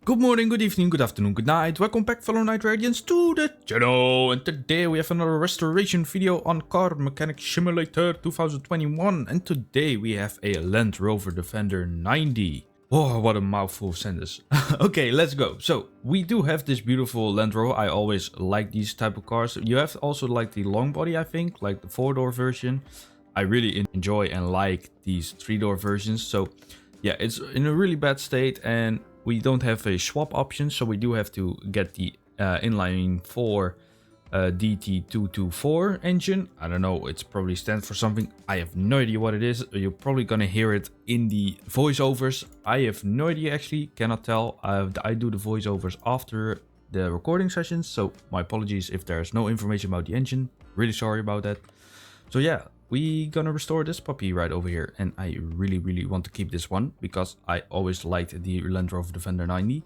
Good morning, good evening, good afternoon, good night. Welcome back, fellow Night Radiants, to the channel. And today we have another restoration video on Car Mechanic Simulator 2021. And today we have a Land Rover Defender 90. Oh, what a mouthful of sentences. Okay, let's go. So, we do have this beautiful Land Rover. I always like these type of cars. You have also like the long body, I think, like the 4-door version. I really enjoy and like these 3-door versions. So, yeah, it's in a really bad state and we don't have a swap option, so we do have to get the inline 4 DT224 engine. I don't know, it's probably stands for something. I have no idea what it is. You're probably gonna hear it in the voiceovers. I have no idea actually, cannot tell. I do the voiceovers after the recording sessions, so my apologies if there's no information about the engine. Really sorry about that. So yeah, we gonna restore this puppy right over here, and I really want to keep this one because I always liked the Land Rover Defender 90.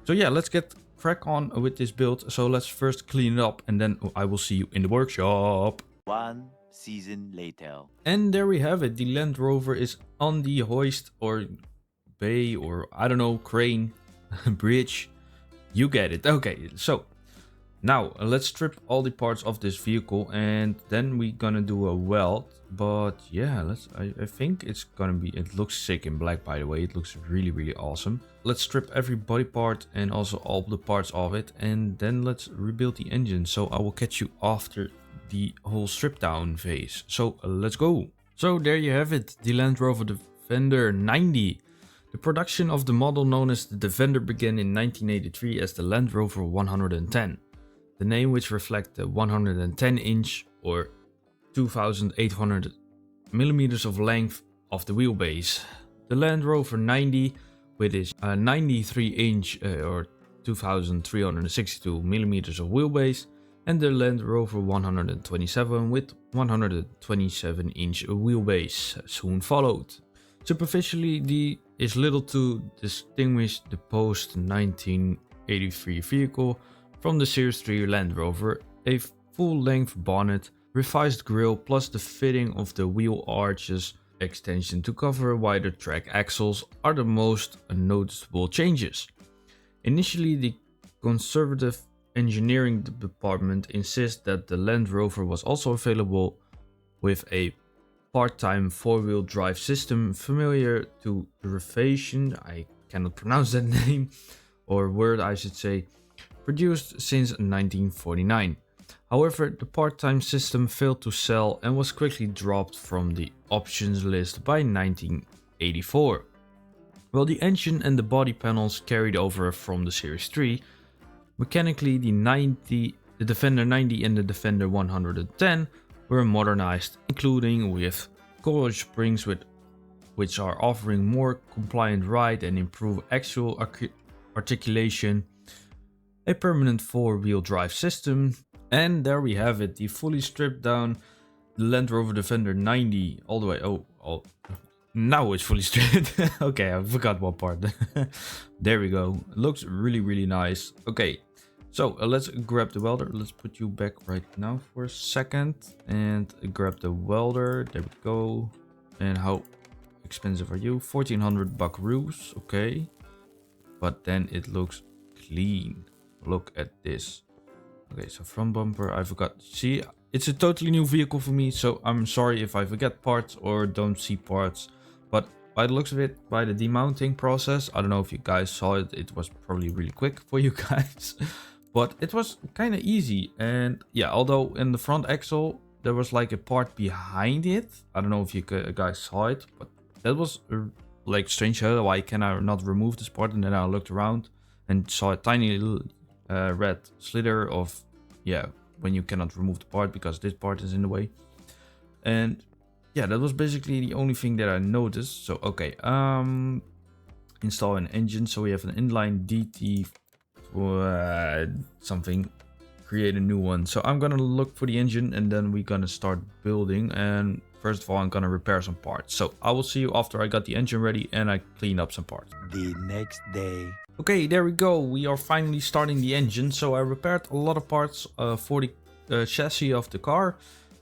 So yeah, let's get crack on with this build. So let's first clean it up and then I will see you in the workshop. One season later. And there we have it. The Land Rover is on the hoist or bay or I don't know, crane, bridge. You get it. Okay, so now let's strip all the parts of this vehicle and then we're gonna do a weld. But yeah, I think it's gonna be, it looks sick in black, by the way. It looks really awesome. Let's strip every body part and also all the parts of it, and then let's rebuild the engine. So I will catch you after the whole strip down phase. So let's go. So there you have it, the Land Rover Defender 90. The production of the model known as the Defender began in 1983 as the Land Rover 110. The name which reflects the 110-inch or 2,800 millimeters of length of the wheelbase. The Land Rover 90 with its 93-inch or 2,362 millimeters of wheelbase, and the Land Rover 127 with 127-inch wheelbase soon followed. Superficially, there is little to distinguish the post-1983 vehicle from the Series 3 Land Rover. A full-length bonnet, revised grille plus the fitting of the wheel arches extension to cover wider track axles are the most noticeable changes. Initially, the conservative engineering department insists that the Land Rover was also available with a part-time 4-wheel drive system familiar to derivation, I cannot pronounce that name, or word I should say, produced since 1949. However, the part-time system failed to sell and was quickly dropped from the options list by 1984. While the engine and the body panels carried over from the Series 3, mechanically the Defender 90 and the Defender 110 were modernized, including with coil springs which are offering more compliant ride and improved axial articulation, a permanent 4-wheel drive system, and there we have it, the fully stripped down Land Rover Defender 90 all the way. Oh, now it's fully stripped. Okay, I forgot one part. There we go. Looks really nice. Okay, so let's grab the welder. Let's put you back right now for a second and grab the welder. There we go. And how expensive are you? 1400 buckaroos. Okay, but then it looks clean. Look at this. Okay, so front bumper, I forgot. See, it's a totally new vehicle for me, so I'm sorry if I forget parts or don't see parts. But by the looks of it, by the demounting process, I don't know if you guys saw it, it was probably really quick for you guys. But it was kind of easy. And yeah, although in the front axle, there was like a part behind it. I don't know if you guys saw it, but that was like strange. Why can I not remove this part? And then I looked around and saw a tiny little red slider of, yeah, when you cannot remove the part because this part is in the way. And yeah, that was basically the only thing that I noticed. So okay, install an engine. So we have an inline DT something, create a new one. So I'm gonna look for the engine and then we're gonna start building. And first of all, I'm gonna repair some parts. So I will see you after I got the engine ready and I clean up some parts. The next day. Okay, there we go. We are finally starting the engine. So I repaired a lot of parts for the chassis of the car.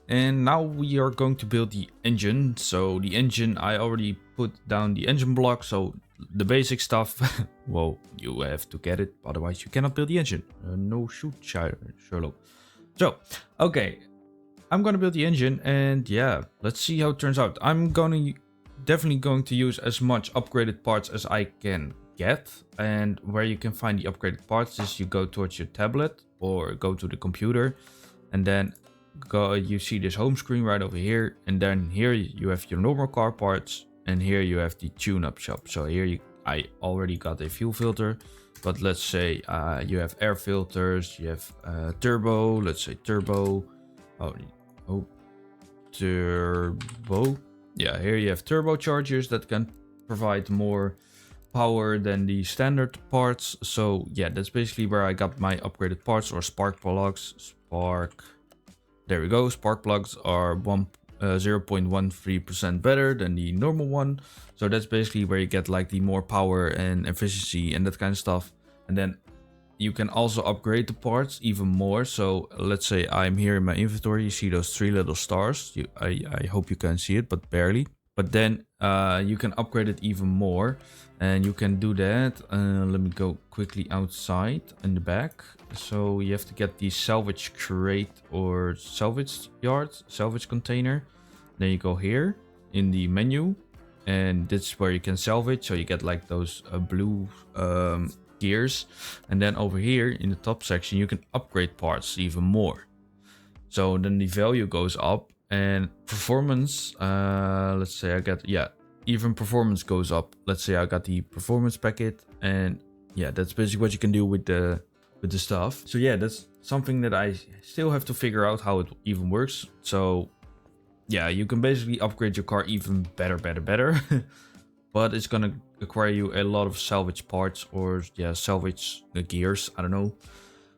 And now we are going to build the engine. So the engine, I already put down the engine block. So the basic stuff, well, you have to get it, otherwise you cannot build the engine. No shoot, Sherlock. So, okay, I'm gonna build the engine, and yeah, let's see how it turns out. I'm definitely going to use as much upgraded parts as I can get, and where you can find the upgraded parts is you go towards your tablet or go to the computer, and then you see this home screen right over here, and then here you have your normal car parts, and here you have the tune-up shop. So here I already got a fuel filter, but let's say you have air filters, you have turbo, let's say turbo. Turbo. Yeah, here you have turbochargers that can provide more power than the standard parts. So yeah, that's basically where I got my upgraded parts, or spark plugs. There we go. Spark plugs are 0.13% better than the normal one. So that's basically where you get like the more power and efficiency and that kind of stuff. And then you can also upgrade the parts even more. So let's say I'm here in my inventory. You see those 3 little stars. I hope you can see it, but barely. But then you can upgrade it even more. And you can do that. Let me go quickly outside in the back. So you have to get the salvage crate or salvage yard, salvage container. Then you go here in the menu. And this is where you can salvage. So you get like those blue gears, and then over here in the top section you can upgrade parts even more. So then the value goes up, and performance, let's say I got, yeah, even performance goes up. Let's say I got the performance packet, and yeah, that's basically what you can do with the stuff. So yeah, that's something that I still have to figure out how it even works. So yeah, you can basically upgrade your car even better. But it's gonna require you a lot of salvage parts, or yeah, salvage gears, I don't know.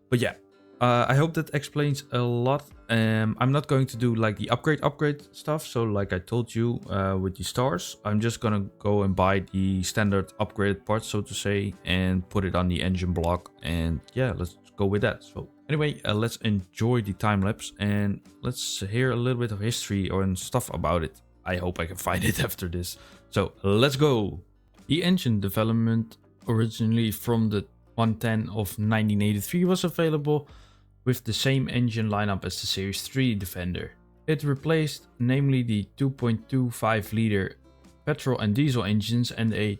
But yeah, I hope that explains a lot. I'm not going to do like the upgrade stuff. So like I told you with the stars, I'm just gonna go and buy the standard upgraded parts, so to say, and put it on the engine block. And yeah, let's go with that. So anyway, let's enjoy the time lapse, and let's hear a little bit of history or stuff about it. I hope I can find it after this. So let's go. The engine development originally from the 110 of 1983 was available with the same engine lineup as the Series 3 Defender. It replaced namely the 2.25 liter petrol and diesel engines and a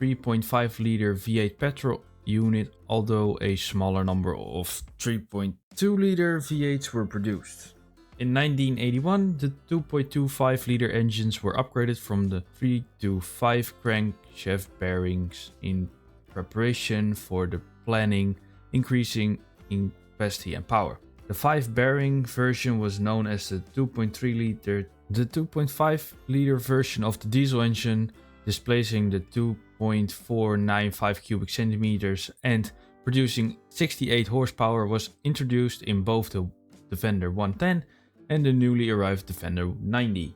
3.5 liter V8 petrol unit, although a smaller number of 3.2 liter V8s were produced. In 1981, the 2.25 liter engines were upgraded from the 3 to 5 crankshaft bearings in preparation for the planning, increasing in capacity and power. The 5 bearing version was known as the 2.3 liter. The 2.5 liter version of the diesel engine, displacing the 2.495 cubic centimeters and producing 68 horsepower, was introduced in both the Defender 110 and the newly arrived Defender 90.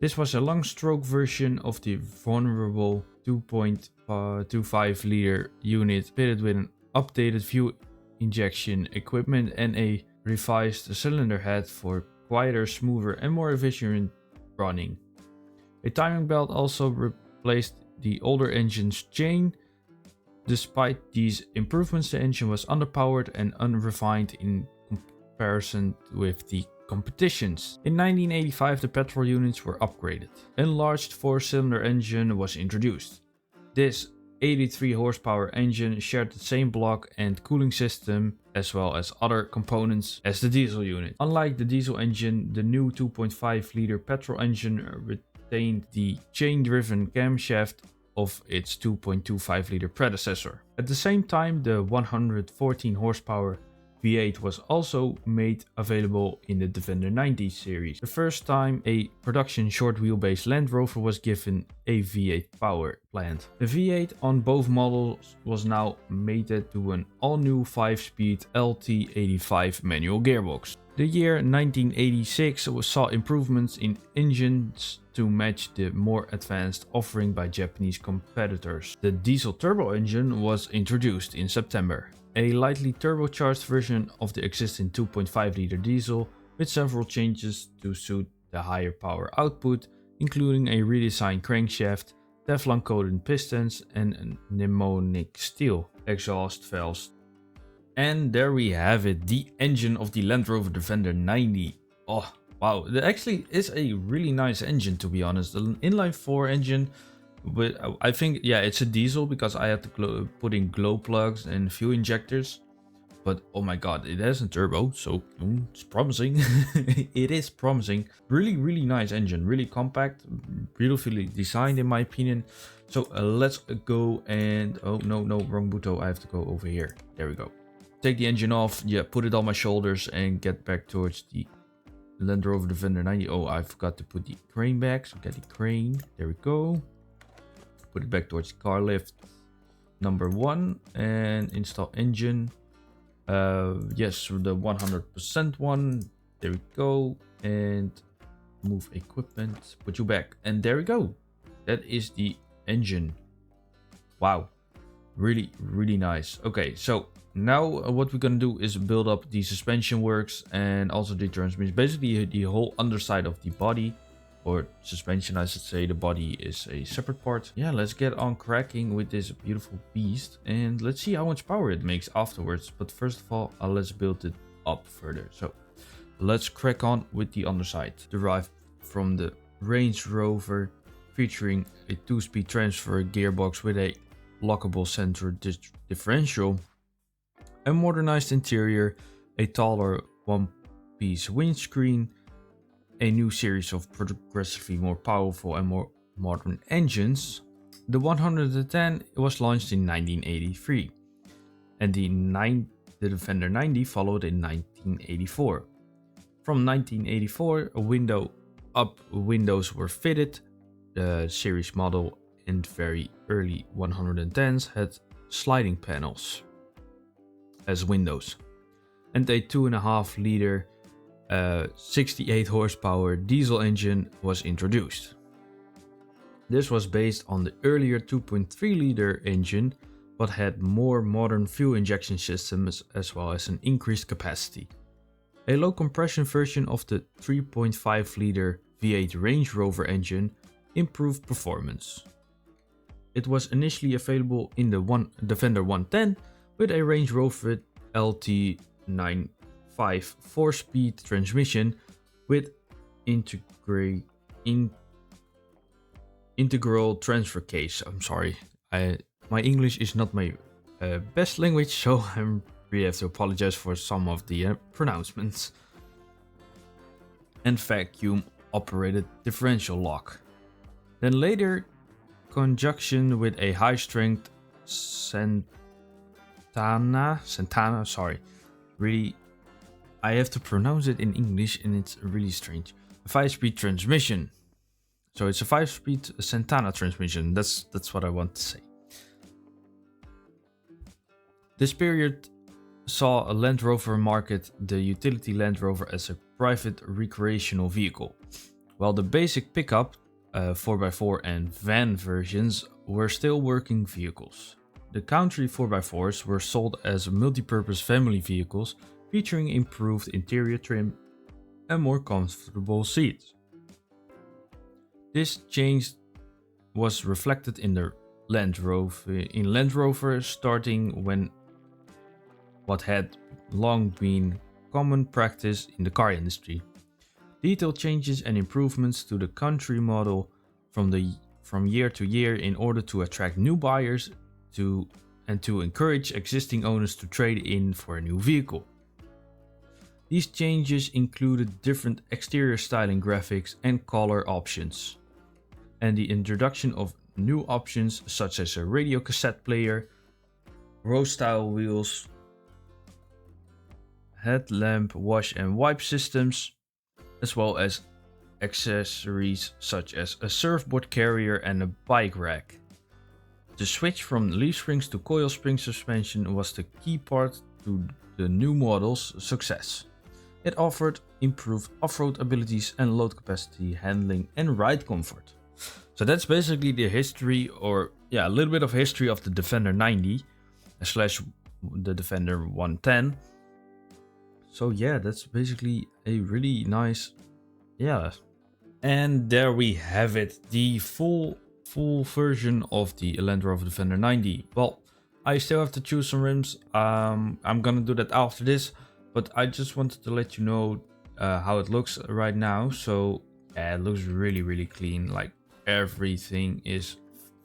This was a long-stroke version of the vulnerable 2.25 liter unit, fitted with an updated fuel injection equipment and a revised cylinder head for quieter, smoother and more efficient running. A timing belt also replaced the older engine's chain. Despite these improvements, the engine was underpowered and unrefined in comparison with the competitions. In 1985, the petrol units were upgraded. An enlarged 4-cylinder engine was introduced. This 83 horsepower engine shared the same block and cooling system as well as other components as the diesel unit. Unlike the diesel engine, the new 2.5 liter petrol engine retained the chain-driven camshaft of its 2.25 liter predecessor. At the same time, the 114 horsepower V8 was also made available in the Defender 90 series. The first time a production short wheelbase Land Rover was given a V8 power plant. The V8 on both models was now mated to an all-new 5-speed LT85 manual gearbox. The year 1986 saw improvements in engines to match the more advanced offering by Japanese competitors. The diesel turbo engine was introduced in September. A lightly turbocharged version of the existing 2.5 liter diesel with several changes to suit the higher power output, including a redesigned crankshaft, Teflon coated pistons, and pneumonic steel exhaust valves. And there we have it, the engine of the Land Rover Defender 90. Oh, wow, that actually is a really nice engine, to be honest. An inline 4 engine, but I think, yeah, it's a diesel because I had to put in glow plugs and fuel injectors. But oh my god, it has a turbo, so it's promising. It is promising. Really, really nice engine, really compact, beautifully designed in my opinion. So let's go and, oh no, wrong button, I have to go over here. There we go. Take the engine off, yeah, put it on my shoulders and get back towards the Land Rover Defender 90. Oh, I forgot to put the crane back, so get the crane. There we go. Put it back towards car lift number 1 and install engine. Yes, the 100% one. There we go. And move equipment, put you back, and there we go. That is the engine. Wow, really, really nice. Okay, so now what we're gonna do is build up the suspension works and also the transmission, basically the whole underside of the body, or suspension I should say. The body is a separate part. Yeah, let's get on cracking with this beautiful beast and let's see how much power it makes afterwards. But first of all, let's build it up further. So let's crack on with the underside. Derived from the Range Rover, featuring a 2-speed transfer gearbox with a lockable center differential, a modernized interior, a taller one-piece windscreen, a new series of progressively more powerful and more modern engines. The 110 was launched in 1983, and the Defender 90 followed in 1984. From 1984, window-up windows were fitted. The series model and very early 110s had sliding panels as windows, and a 2.5 liter 68 horsepower diesel engine was introduced. This was based on the earlier 2.3 liter engine, but had more modern fuel injection systems as well as an increased capacity. A low compression version of the 3.5 liter V8 Range Rover engine improved performance. It was initially available in the Defender 110 with a Range Rover LT95 4-speed transmission with integral transfer case. I'm sorry, my English is not my best language, so I really have to apologize for some of the pronouncements. And vacuum operated differential lock. Then later, conjunction with a high strength Santana, sorry, really, I have to pronounce it in English and it's really strange. A 5-speed transmission. So it's a 5-speed Santana transmission. That's what I want to say. This period saw a Land Rover market the utility Land Rover as a private recreational vehicle, while the basic pickup, 4x4 and van versions were still working vehicles. The Country 4x4s were sold as multi-purpose family vehicles featuring improved interior trim and more comfortable seats. This change was reflected in the Land Rover starting when what had long been common practice in the car industry. Detailed changes and improvements to the Country model from year to year in order to attract new buyers and to encourage existing owners to trade in for a new vehicle. These changes included different exterior styling graphics and color options, and the introduction of new options such as a radio cassette player, row-style wheels, headlamp wash and wipe systems, as well as accessories such as a surfboard carrier and a bike rack. The switch from leaf springs to coil spring suspension was the key part to the new model's success. It offered improved off-road abilities and load capacity, handling and ride comfort. So that's basically the history, or yeah, a little bit of history of the Defender 90 slash the Defender 110. So yeah, that's basically a really nice, yeah. And there we have it, the full full version of the Land Rover Defender 90. Well, I still have to choose some rims. I'm gonna do that after this, but I just wanted to let you know how it looks right now. So yeah, it looks really clean. Like everything is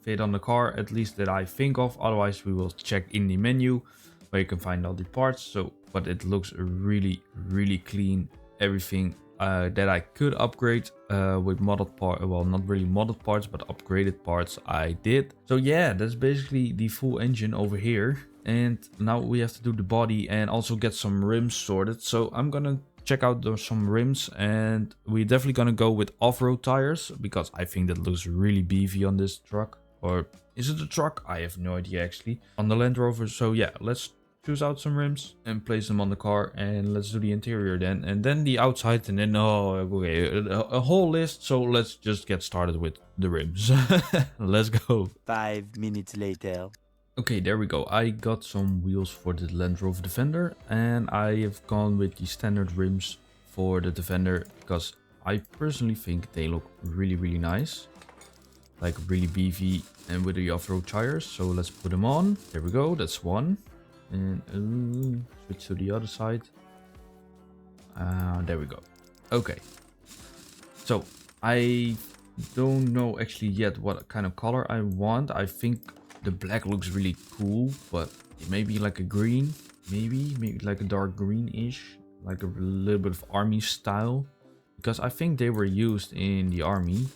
fit on the car, at least that I think of. Otherwise, we will check in the menu where you can find all the parts. So, but it looks really clean. Everything that I could upgrade with modded parts, well, not really modded parts, but upgraded parts I did. So yeah, that's basically the full engine over here. And now we have to do the body and also get some rims sorted. So I'm gonna check out some rims, and we're definitely gonna go with off-road tires because I think that looks really beefy on this truck. Or is it a truck? I have no idea actually. On the Land Rover. So yeah, let's choose out some rims and place them on the car, and let's do the interior then, and then the outside, and then okay, a whole list. So let's just get started with the rims. Let's go. 5 minutes later. Okay, there we go. I got some wheels for the Land Rover Defender, and I have gone with the standard rims for the Defender because I personally think they look really nice, like really beefy and with the off-road tires. So let's put them on. There we go, that's one. And switch to the other side. There we go. Okay, so I don't know actually yet what kind of color I want. I think the black looks really cool, but maybe like a green, maybe like a dark greenish, like a little bit of army style, because I think they were used in the army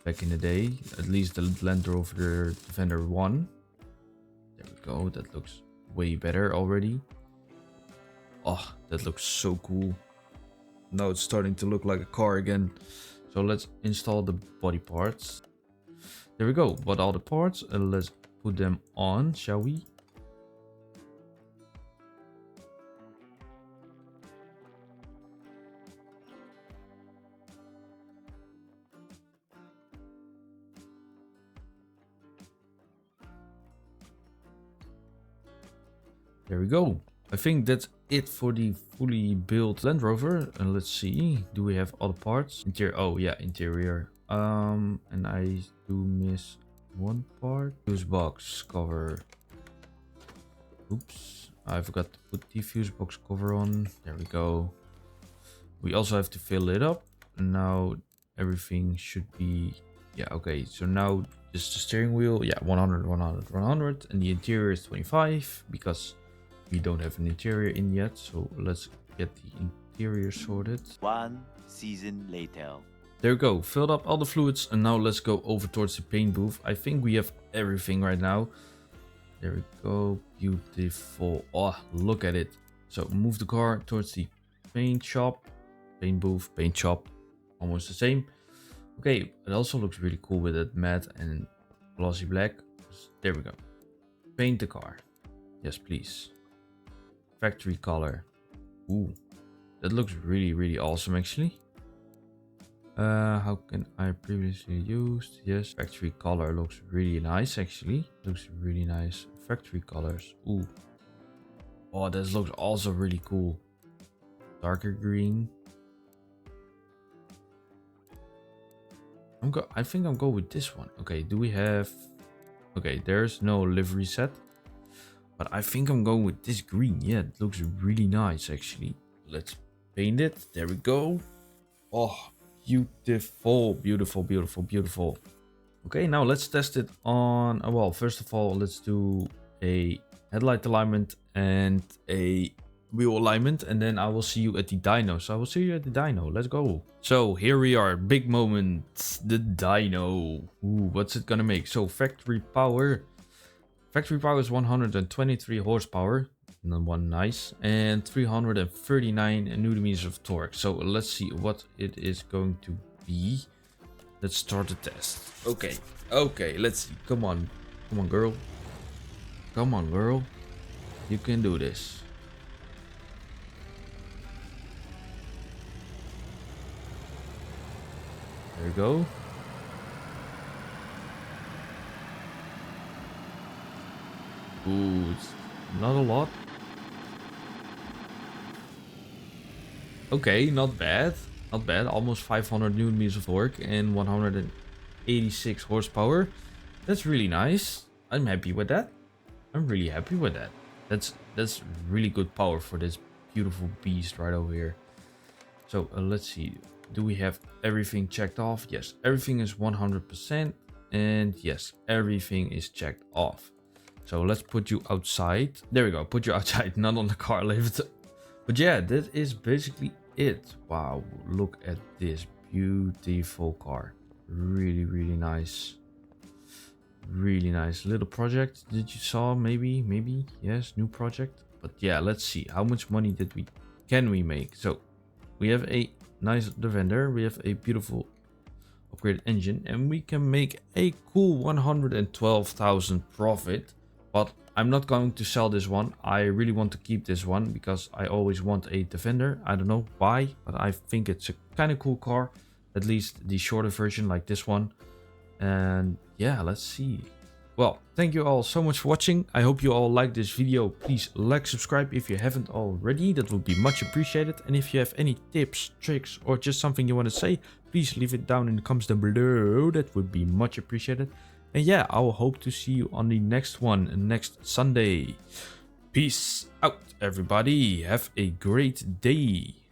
back in the day, at least the Land Rover Defender 1. There we go, that looks way better already. Oh, that looks so cool. Now it's starting to look like a car again. So let's install the body parts. There we go, bought all the parts, and let's put them on, shall we? There we go. I think that's it for the fully built Land Rover. And let's see, do we have all the parts? Interior, oh yeah, interior. And I do miss one part. Fuse box cover. Oops, I forgot to put the fuse box cover on. There we go. We also have to fill it up. Now everything should be, yeah, okay. So now just the steering wheel, yeah, 100, 100, 100. And the interior is 25 because we don't have an interior in yet, so let's get the interior sorted. 1 season later. There we go, filled up all the fluids, and now let's go over towards the paint booth. I think we have everything right now. There we go, beautiful. Oh, look at it. So move the car towards the paint shop, paint booth, paint shop, almost the same. Okay, it also looks really cool with that matte and glossy black. There we go. Paint the car. Yes, please. Factory color. Ooh, that looks really awesome actually. How can I previously used? Yes, factory color looks really nice actually. Looks really nice. Factory colors. Ooh. Oh, this looks also really cool. Darker green. I think I'll go with this one. Okay, do we have... Okay, there's no livery set. But I think I'm going with this green. Yeah, it looks really nice actually. Let's paint it. There we go. Oh, beautiful, beautiful. Okay, now let's test it on... well, first of all, let's do a headlight alignment and a wheel alignment, and then I will see you at the dyno. So I will see you at the dyno. Let's go. So here we are, big moment, the dyno. Ooh, what's it gonna make? So factory power is 123 horsepower, and one nice, and 339 newton meters of torque. So let's see what it is going to be. Let's start the test. Okay, let's see. Come on girl, you can do this. There we go. Ooh, it's not a lot. Okay, not bad. Almost 500 newton meters of torque and 186 horsepower. That's really nice. I'm happy with that. I'm really happy with that. That's really good power for this beautiful beast right over here. So let's see. Do we have everything checked off? Yes, everything is 100%. And yes, everything is checked off. So let's put you outside. There we go. Put you outside, not on the car lift. But yeah, that is basically it. Wow, look at this beautiful car. Really, really nice. Really nice little project. Did you saw maybe yes, new project. But yeah, let's see how much money can we make. So we have a nice defender, we have a beautiful upgraded engine, and we can make a cool 112,000 profit. But I'm not going to sell this one. I really want to keep this one because I always want a defender. I don't know why, but I think it's a kind of cool car, at least the shorter version like this one. And yeah, let's see. Well, thank you all so much for watching. I hope you all liked this video. Please like, subscribe if you haven't already. That would be much appreciated. And if you have any tips, tricks, or just something you want to say, please leave it down in the comments down below. That would be much appreciated. And yeah, I will hope to see you on the next one next Sunday. Peace out, everybody. Have a great day.